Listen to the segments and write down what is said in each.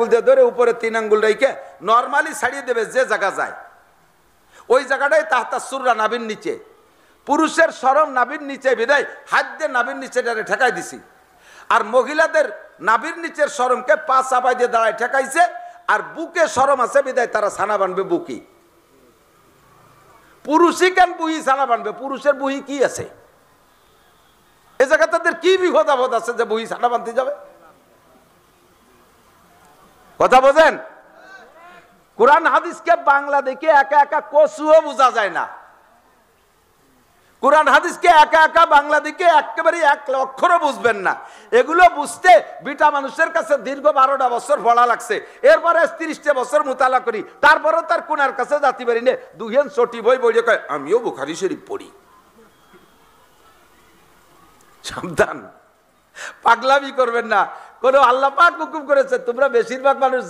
আঙ্গুল দিয়ে ধরে উপরে 3 আঙ্গুল রেখে নর্মালি ছাড়িয়ে দেবে যে জায়গা যায়, ওই জায়গাটাই তাহতা সুররা নাভির নিচে। পুরুষের শরম নাভির নিচে বিদায় হাত দিয়ে নাভির নিচে ঠেকাই দিছি, আর মহিলাদের নাভির নিচের শরমকে পা চাপাই দিয়ে দাঁড়ায় ঠেকাইছে, আর বুকে শরম আছে বিদায় তারা ছানা বানবে বুকি। পুরুষই কেন বুহি ছানা বানবে? পুরুষের বুহি কি আছে? এ জায়গা তাদের কি বিপদ আপদ আছে যে বুহি ছানা বানতে যাবে? কথা বোঝেন? কোরআন হাদিসকে বাংলা দেখে একা একা কচুও বোঝা যায় না। কোরআন হাদিসকে একা একা বাংলা দিকে একেবারে 1 অক্ষরও বুঝবেন না। এগুলো বুঝতে বিটা মানুষের কাছে দীর্ঘ 12টা বছর পড়া লাগছে, এরপরে 30টা বছর মুতালা করি, তারপরেও তার কোনার কাছে যাতে পারি না। দুহেন চটি বই বইয়ে কয় আমিও বুখারী শরীফ পড়ি। সাবধান, পাগলামি করবেন না। কোন আল্লাহ পাক হুকুম করেছে তোমরা বেশিরভাগ মানুষ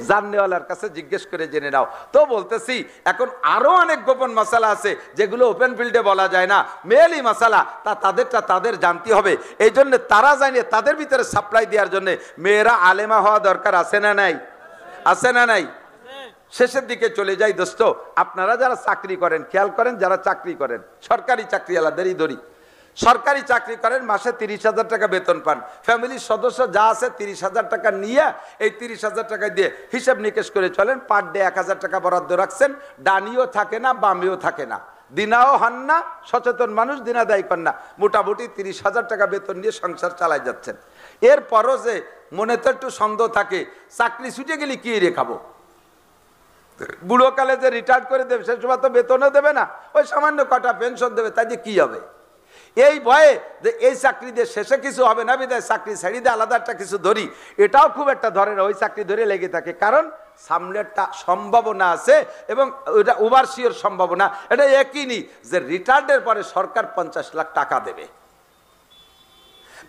জাননেওয়ালার কাছে জিজ্ঞেস করে জেনে নাও। তো বলতেছি এখন আরো অনেক গোপন মাসালা আছে যেগুলো ওপেন ফিল্ডে বলা যায় না, মেয়েলি মাসালা, তাদেরটা তাদের জানতে হবে। এই জন্য তারা জানিয়ে তাদের ভিতরে সাপ্লাই দেওয়ার জন্য মেয়েরা আলেমা হওয়া দরকার আছে না নাই? আছে না নাই? শেষের দিকে চলে যাই দোস্ত, আপনারা যারা চাকরি করেন খেয়াল করেন, যারা চাকরি করেন সরকারি চাকরিওয়ালাদেরই ধরি, সরকারি চাকরি করেন, মাসে 30,000 টাকা বেতন পান, ফ্যামিলির সদস্য যা আছে 30,000 টাকা নিয়ে এই 30,000 টাকা দিয়ে হিসাব নিকেশ করে চলেন। পার ডে 1,000 টাকা বরাদ্দ রাখছেন, ডানিও থাকে না বামেও থাকে না, দিনাও হন না, সচেতন মানুষ দিনা দায়ী করেন না, মোটামুটি 30,000 টাকা বেতন নিয়ে সংসার চালাই যাচ্ছেন। এরপরও যে মনে তো একটু সন্দেহ থাকে চাকরি ছুটে গেলে কি রেখাবো, বুড়োকালে যে রিটায়ার্ড করে দেবে সে সময় তো বেতনও দেবে না, ওই সামান্য কটা পেনশন দেবে, তাই দিয়ে কি হবে? এই ভয়ে যে এই চাকরি দিয়ে শেষে কিছু হবে না বিদায় চাকরি ছেড়ে দিয়ে আলাদা একটা কিছু ধরি, এটাও খুব একটা ধরে না, ওই চাকরি ধরে লেগে থাকে। কারণ সামনেরটা সম্ভাবনা আছে এবং ওইটা ওভারসিওর সম্ভাবনা, এটা একই যে রিটায়ার্ডের পরে সরকার 50 লাখ টাকা দেবে,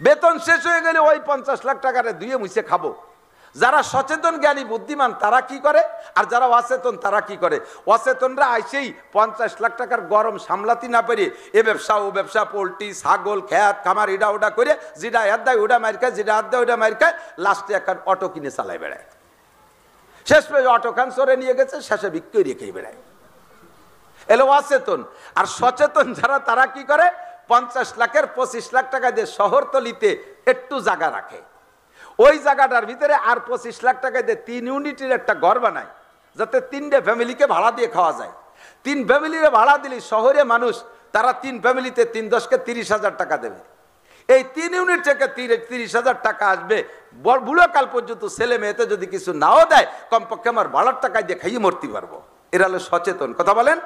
বেতন শেষ হয়ে গেলে ওই 50 লাখ টাকারে ধুয়ে মুছে খাবো। যারা সচেতন জ্ঞানী বুদ্ধিমান তারা কি করে, আর যারা অচেতন তারা কি করে? অচেতনরা আইসেই 50 লাখ টাকার গরম সামলাতে না পেরে এ ব্যবসা ও ব্যবসা, পোল্ট্রি ছাগল খ্যাত খামার এটা ওটা করে যেটা হাত দেয় ওটা মার খায়, যেটা হাত দেয় ওটা মার খায়, লাস্টে একটা অটো কিনে চালায় বেড়ায়, শেষ পেয়ে অটো খান চড়ে নিয়ে গেছে, শেষে বিক্রি রেখেই বেড়ায়। এলো অচেতন। আর সচেতন যারা তারা কি করে? 50 লাখের 25 লাখ টাকা দিয়ে শহরতলিতে একটু জায়গা রাখে, ওই জায়গাটার ভিতরে আর 25 লাখ টাকা দিয়ে 3 ইউনিটের একটা ঘর বানায়, যাতে 3টে ফ্যামিলিকে ভাড়া দিয়ে খাওয়া যায়। 3 ফ্যামিলিরে ভাড়া দিলে শহরে মানুষ তারা 3 ফ্যামিলিতে 3×10 = 30,000 টাকা দেবে। এই 3 ইউনিট থেকে 30,000 টাকা আসবে। বুড়োকাল পর্যন্ত ছেলে মেয়েতে যদি কিছু নাও দেয়, কমপক্ষে আমার ভাড়ার টাকা দিয়ে খাইয়ে মরতে পারবো। এরা হলো সচেতন। কথা বলেন?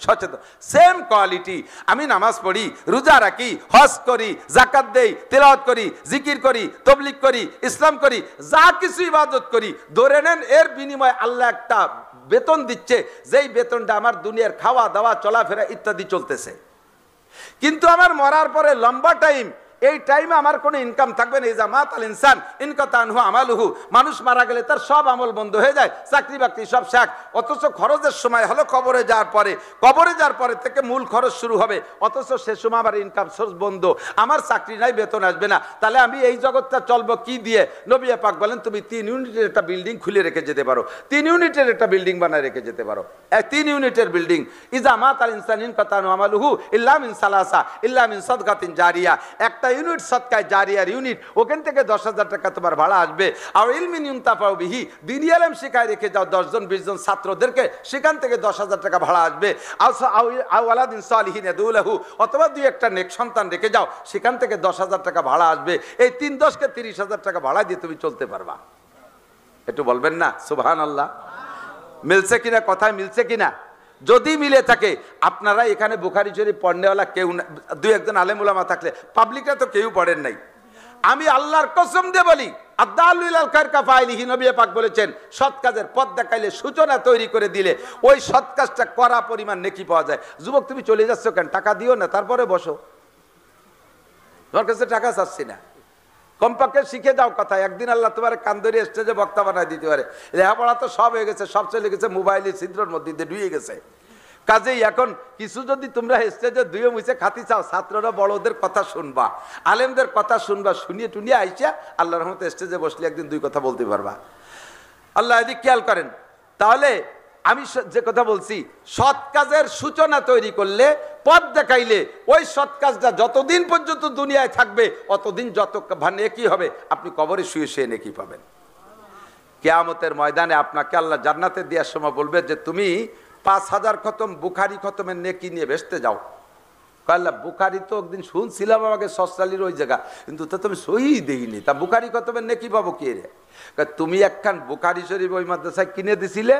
সচেতন। Same quality. আমি নামাজ পড়ি, রোজা রাখি, হজ করি, যাকাত দেই, তেলাওয়াত করি, জিকির করি, তাবলীগ করি, ইসলাম করি, যা কিছু ইবাদত করি, ধরে নেন এর বিনিময়ে আল্লাহ একটা বেতন দিচ্ছে, যেই বেতনটা আমার দুনিয়ার খাওয়া দাওয়া চলাফেরা ইত্যাদি চলতেছে। কিন্তু আমার মরার পরে লম্বা টাইম, এই টাইমে আমার কোনো ইনকাম থাকবে না। ইজা মাতাল ইনসান ইনকাতা আনহু আমালুহু, মানুষ মারা গেলে তার সব আমল বন্ধ হয়ে যায়, চাকরি বাকরি সব শেষ। অথচ খরচের সময় হলো কবরে যাওয়ার পরে, কবরে যাওয়ার পরে থেকে মূল খরচ শুরু হবে, অথচ সে সময় আমার ইনকাম সোর্স বন্ধ, আমার চাকরি নাই, বেতন আসবে না। তাহলে আমি এই জগৎটা চলবো কি দিয়ে? নবী পাক বলেন তুমি 3 ইউনিটের একটা বিল্ডিং খুলে রেখে যেতে পারো, 3 ইউনিটের একটা বিল্ডিং বানায় রেখে যেতে পারো। 3 ইউনিটের বিল্ডিং। ইজা মাতাল ইনসান ইনকাতা আনহু আমালুহু ইল্লা মিন সালাসা ইল্লা মিন সাদকাতিন জারিয়া, একটা ইউনিট সদকায়ে জারিয়ার ইউনিট, ওখান থেকে 10,000 টাকা তোমার ভাড়া আসবে। আর ইলমিন ইউনতাফাউ বিহি, দ্বীনি ইলম শিখায় রেখে যাও 10 জন 20 জন ছাত্রদেরকে, সেখান থেকে 10,000 টাকা ভাড়া আসবে। আও ওয়ালাদিন সালিহিন ইয়াদুলাহু, অথবা 2-1টা নেক সন্তান রেখে যাও, সেখান থেকে 10,000 টাকা ভাড়া আসবে। এই 3×10 = 30,000 টাকা ভাড়া দিয়ে তুমি চলতে পারবা। একটু বলবেন না সুবহানাল্লাহ? মিলছে কিনা? কথায় মিলছে কিনা? যদি মিলে থাকে, আপনারা এখানে বুখারী শরীফ পড়নেওয়ালা কেউ, 2-1জন আলেম উলামা থাকলে, পাবলিকরা তো কেউ পড়েন নাই। আমি আল্লাহর কসম দিয়ে বলি, আদালুল খায়র কাফাইলিহি, নবী পাক বলেছেন সৎ কাজের পথ দেখাইলে, সূচনা তৈরি করে দিলে ওই সৎ কাজটা করা পরিমাণ নেকি পাওয়া যায়। যুবক তুমি চলে যাচ্ছ কেন? টাকা দিও না, তারপরে বসো, তোমার কাছে টাকা চাচ্ছি না, কমপক্ষে শিখে যাও কথা। একদিন আল্লাহ তোমার কান ধরে স্টেজে বক্তা বানায় দিতে পারে। লেখাপড়া তো সব হয়ে গেছে, সব চলে গেছে মোবাইলের ছিদ্রের মধ্যে দিয়ে ঢুয়ে গেছে। কাজেই এখন কিছু যদি তোমরা স্টেজে ধুয়ে মুছে খাতি চাও, ছাত্ররা বড়দের কথা শুনবা, আলেমদের কথা শুনবা, শুনিয়ে টুনিয়ে আইসা আল্লাহর রহমতে স্টেজে বসলে একদিন 2 কথা বলতে পারবা। আল্লাহ এদিক খেয়াল করেন। তাহলে আমি যে কথা বলছি, সৎ কাজের সূচনা তৈরি করলে, পথ দেখাইলে, ওই সৎ কাজটা যতদিন পর্যন্ত দুনিয়ায় থাকবে অতদিন যত নেকি হবে, আপনি কবরে শুয়ে শুয়ে নেকি পাবেন। কিয়ামতের ময়দানে আপনাকে আল্লাহ জান্নাতে দেওয়ার সময় বলবে যে তুমি 5000 খতম বুখারি খতমের নেকি নিয়ে ভেসতে যাও। আল্লাহ বুখারি তো একদিন শুনছিলাম আমাকে সস্তালির ওই জায়গা, কিন্তু তো তুমি সই দেইনি, তা বুখারি খতমের নেকি পাবো কি রে? তুমি একখান বুখারি শরীফ ওই মাদ্রাসায় কিনে দিছিলে,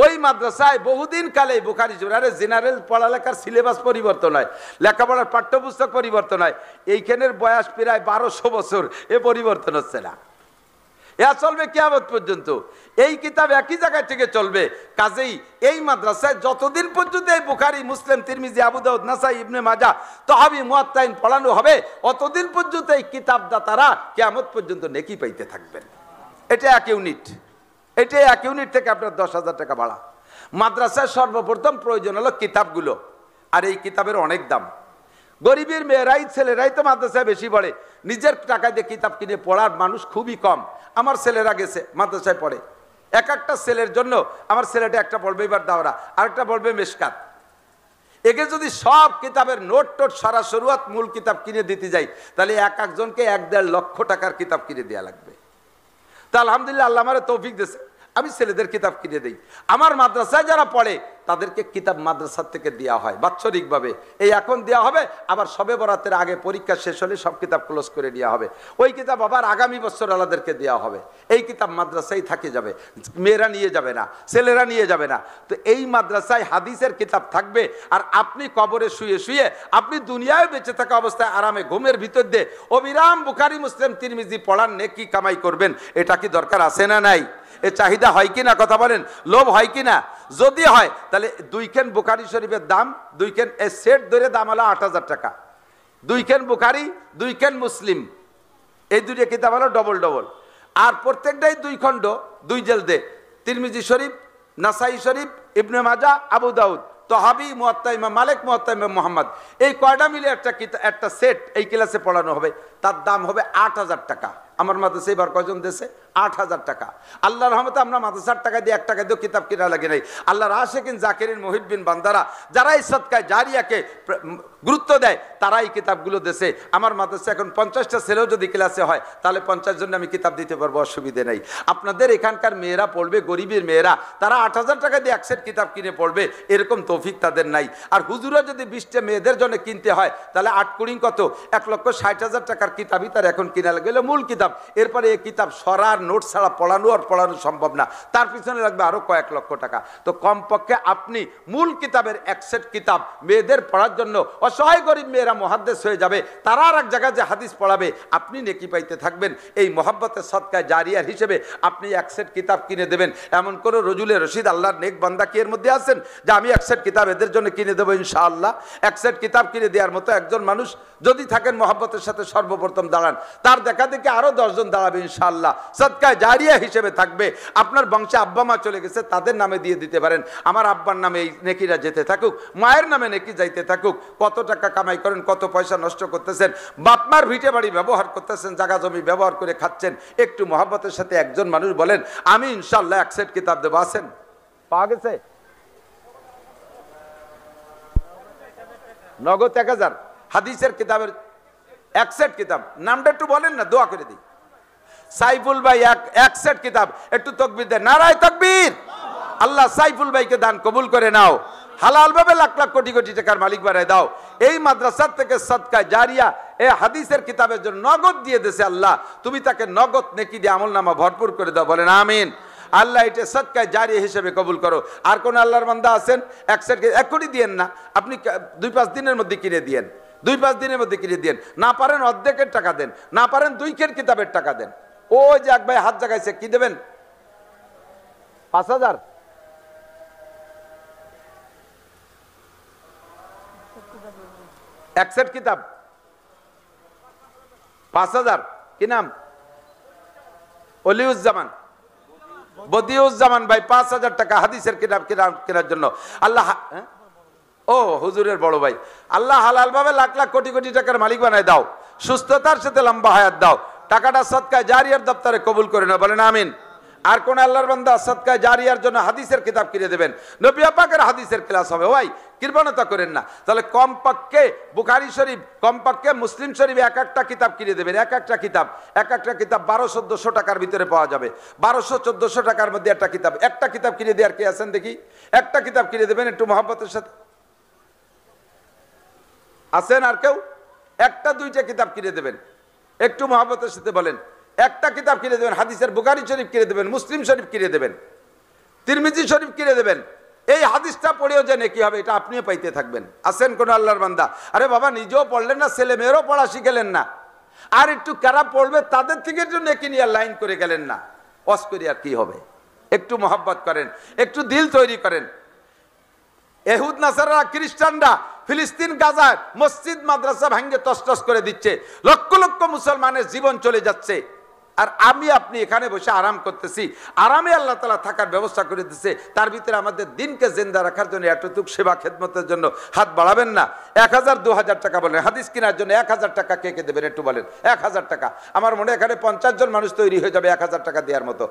ওই মাদ্রাসায় বহুদিন কালে বুখারি শরীফ, আরে জেনারেল পড়ালেখার সিলেবাস পরিবর্তন হয়, লেখাপড়ার পাঠ্যপুস্তক পরিবর্তন হয়, এইখানের বয়স প্রায় 1200 বছর, এ পরিবর্তন হচ্ছে না। এরা চলবে কিয়ামত পর্যন্ত, এই কিতাব একই জায়গায় থেকে চলবে। কাজেই এই মাদ্রাসায় যতদিন পর্যন্ত এই বুখারী, মুসলিম, তিরমিজি, আবু দাউদ, নাসাই, ইবনে মাজাহ, তাহাবী, মুয়াত্তাইন পড়ানো হবে, অতদিন পর্যন্ত এই কিতাব দাতারা কিয়ামত পর্যন্ত নেকি পাইতে থাকবেন। এটা 1 ইউনিট, এটা 1 ইউনিট থেকে আপনার 10,000 টাকা ভাড়া। মাদ্রাসায় সর্বপ্রথম প্রয়োজন হলো কিতাবগুলো, আর এই কিতাবের অনেক দাম। গরিবের মেয়েরাই, ছেলেরাই তো মাদ্রাসায় বেশি পড়ে, নিজের টাকা দিয়ে কিতাব কিনে পড়ার মানুষ খুবই কম। আমার ছেলেরা গেছে মাদ্রাসায় পড়ে, এক একটা ছেলের জন্য, আমার ছেলেটা একটা পড়বে এবার দাওরা, আরেকটা পড়বে মেশকাত। একে যদি সব কিতাবের নোট টোট সারা শুরুয়াত মূল কিতাব কিনে দিতে যাই, তাহলে একজনকে 1-1.5 লক্ষ টাকার কিতাব কিনে দেওয়া লাগবে। তা আলহামদুলিল্লাহ আল্লাহ আমার তৌফিক দিয়েছে, আমি ছেলেদের কিতাব কিনে দিই। আমার মাদ্রাসায় যারা পড়ে তাদেরকে কিতাব মাদ্রাসার থেকে দেওয়া হয় বাৎসরিকভাবে। এই এখন দেওয়া হবে, আবার শবে বরাতের আগে পরীক্ষা শেষ হলে সব কিতাব ক্লোজ করে দেওয়া হবে। ওই কিতাব আবার আগামী বছর আলাদেরকে দেওয়া হবে। এই কিতাব মাদ্রাসায় থাকে যাবে, মেয়েরা নিয়ে যাবে না, ছেলেরা নিয়ে যাবে না। তো এই মাদ্রাসায় হাদিসের কিতাব থাকবে, আর আপনি কবরে শুয়ে শুয়ে, আপনি দুনিয়ায় বেঁচে থাকা অবস্থায় আরামে ঘুমের ভিতর দিয়ে অবিরাম বুখারী, মুসলিম, তিরমিজি পড়ার নেকি কামাই করবেন। এটা কি দরকার আছে না নাই? এ চাহিদা হয় কিনা? কথা বলেন, লোভ হয় কিনা? যদি হয় তাহলে 2 খান বুখারী শরীফের দাম, 2 খান সেট ধরে দাম হলো 8,000 টাকা। 2 খান বুখারী, 2 খান মুসলিম, এই 2টা কিতাব হলো ডবল ডবল। আর প্রত্যেকটাই 2 খণ্ড, 2 জেলদে। তিরমিজি শরীফ, নাসাই শরীফ, ইবনে মাজাহ, আবু দাউদ, তাহাবী, মুয়াত্তা ইমাম মালিক, মুয়াত্তা ইমাম মুহাম্মদ, এই কয়টা মিলে একটা সেট এই ক্লাসে পড়ানো হবে। তার দাম হবে 8,000 টাকা। আমার মাদ্রাসায় এবার কয়জন দেশে? 8,000 টাকা। আল্লাহর রহমতে আমরা মাদ্রাসার টাকা দিয়ে 1 টাকা দিয়ে কিতাব কিনা লাগে নাই। আল্লাহর আশিকিন, জাকিরিন, মুহিব্বিন বান্দারা যারা এই সদকায়ে জারিয়াকে গুরুত্ব দেয়, তারা এই কিতাবগুলো দেশে। আমার মাদ্রাসা এখন 50টা ছেলেও যদি ক্লাসে হয়, তাহলে 50 জন আমি কিতাব দিতে পারবো, অসুবিধে নেই। আপনাদের এখানকার মেয়েরা পড়বে, গরিবের মেয়েরা, তারা 8,000 টাকা দিয়ে 1 সেট কিতাব কিনে পড়বে, এরকম তৌফিক তাদের নাই। আর হুজুরা যদি 20টা মেয়েদের জন্য কিনতে হয়, তাহলে 8 কুড়ি কত? 1,60,000 টাকার কিতাবই তার এখন কিনা লাগবে, মূল কিতাব। এরপরে এই কিতাব সরার নোট ছাড়া পড়ানো সম্ভব না, তার পিছনে লাগবে আরো কয়েক লক্ষ টাকা। তো কমপক্ষে আপনি মূল কিতাবের 1 সেট কিতাব মেয়েদের পড়ার জন্য, অসহায় গরিব মেয়েরা মুহাদ্দিস হয়ে যাবে, তারা আর এক জায়গায় যে হাদিস পড়াবে, আপনি নেকি পাইতে থাকবেন। এই মহব্বতের সদকায়ে জারিয়ার হিসেবে আপনি 1 সেট কিতাব কিনে দেবেন। এমন কোন রজুলে রশিদ আল্লাহর নেক বান্দা কি এর মধ্যে আছেন যে আমি 1 সেট কিতাব এদের জন্য কিনে দেবো? ইনশাআল্লাহ 1 সেট কিতাব কিনে দেওয়ার মতো একজন মানুষ যদি থাকেন, মহব্বতের সাথে সর্বপ্রথম দাঁড়ান, তার দেখা দেখে আরো 10 জন দাঁড়াবে ইনশাআল্লাহ, সদকায়ে জারিয়া হিসেবে থাকবে। আপনার বংশে আব্বা মা চলে গেছে, তাদের নামে দিয়ে দিতে পারেন, আমার আব্বার নামে এই নেকিরা যেতে থাকুক, মায়ের নামে নেকি যাইতে থাকুক। কত টাকা কামাই করেন, কত পয়সা নষ্ট করতেছেন, বাপমার ভিটে বাড়ি ব্যবহার করতেছেন, জায়গা জমি ব্যবহার করে খাচ্ছেন, একটু মহব্বতের সাথে একজন মানুষ বলেন আমি ইনশাআল্লাহ 1 সেট কিতাব দেবো। আছেন? পাওয়া গেছে? নগদ 1000 হাদিসের কিতাবের 1 সেট কিতাব। নামটা একটু বলেন না, দোয়া করে দিই। সাইফুল ভাই 1 সেট কিতাব, একটু তাকবীর দেন, নারায়ে তাকবীর। আল্লাহ সাইফুল ভাইকে দান কবুল করে নাও, হালাল ভাবে লাখ লাখ কোটি কোটি টাকার মালিক বানায় দাও। এই মাদ্রাসার থেকে সদকায়ে জারিয়া এই হাদিসের কিতাবের জন্য নগদ দিয়ে দেশে আল্লাহ, তুমি তাকে নগদ নেকি দিয়ে আমলনামা ভরপুর করে দাও, বলেন আমিন। আল্লাহ এটা সদকায়ে জারিয়া হিসেবে কবুল করো। আর কোন আল্লাহর বান্দা আছেন 1 সেট এখনই দিয়েন না, আপনি 2-5 দিনের মধ্যে কিনে দিয়েন, 2-5 দিনের মধ্যে কিনে দিয়েন। না পারেন অর্ধেকের টাকা দেন, না পারেন 2 খের কিতাবের টাকা দেন। ও যে এক ভাই হাত জাগাইছে, কি দেবেন? 5,000। এক সেট কিতাব 5,000। কি নাম? অলিউজ্জামান, বদিউজ্জামান ভাই 5,000 টাকা হাদিসের কিতাব কেনার জন্য। আল্লাহ, ও হুজুরের বড় ভাই, আল্লাহ হালাল ভাবে লাখ লাখ কোটি কোটি টাকার মালিক বানায় দাও, সুস্থতার সাথে লম্বা হায়াত দাও, টাকাটা সদকায়ে জারিয়ার দপ্তরে কবুল করে না, বলেন আমিন। আর কোন আল্লাহর বান্দা সাদকা জারিয়ার জন্য হাদিসের কিতাব কিনে দেবেন, নবী পাকের হাদিসের ক্লাস হবে, ভাই কৃপণতা করেন না। তাহলে কমপক্ষে বুখারী শরীফ, কমপক্ষে মুসলিম শরীফ এক একটা কিতাব কিনে দেবেন। এক একটা কিতাব 1200-1400 টাকার ভিতরে পাওয়া যাবে। 1200-1400 টাকার মধ্যে একটা কিতাব কিনে দেওয়ার কে আছেন দেখি? একটা কিতাব কিনে দেবেন একটু মহব্বতের সাথে। আছেন আর কেউ? একটা দুইটা কিতাব কিনে দেবেন একটু মহব্বতের সাথে বলেন। একটা কিতাব কিনে দেবেন, হাদিসের বুখারী শরীফ কিনে দেবেন, মুসলিম শরীফ কিনে দেবেন, তিরমিজি শরীফ কিনে দেবেন। এই হাদিসটা পড়েও যে নেকি হবে এটা আপনিও পাইতে থাকবেন। আছেন কোন আল্লাহর বান্দা? আরে বাবা নিজেও পড়লেন না, ছেলে মেয়েরও পড়া শিখেলেন না, আর একটু কারা পড়বে তাদের থেকে একটু নেকি নিয়ে লাইন করে গেলেন না, ওয়াজ করে আর কি হবে? একটু মহব্বত করেন, একটু দিল তৈরি করেন। ইহুদ নাসারা খ্রিস্টানরা ফিলিস্তিন গাজায় মসজিদ মাদ্রাসা ভাঙ্গে তছনছ করে দিচ্ছে, লক্ষ লক্ষ মুসলমানের জীবন চলে যাচ্ছে, আর আমি আপনি এখানে বসে আরাম করতেছি। আরামে আল্লাহ তাআলা থাকার ব্যবস্থা করে দিচ্ছে, তার ভিতরে আমাদের দিনকে জিন্দা রাখার জন্য এতটুক সেবা খেদমতের জন্য হাত বাড়াবেন না। 1000-2000 টাকা বলেন, হাদিস কেনার জন্য 1000 টাকা কে কে দেবেন একটু বলেন? 1000 টাকা। আমার মনে এখানে 50 জন মানুষ তৈরি হয়ে যাবে 1000 টাকা দেওয়ার মতো।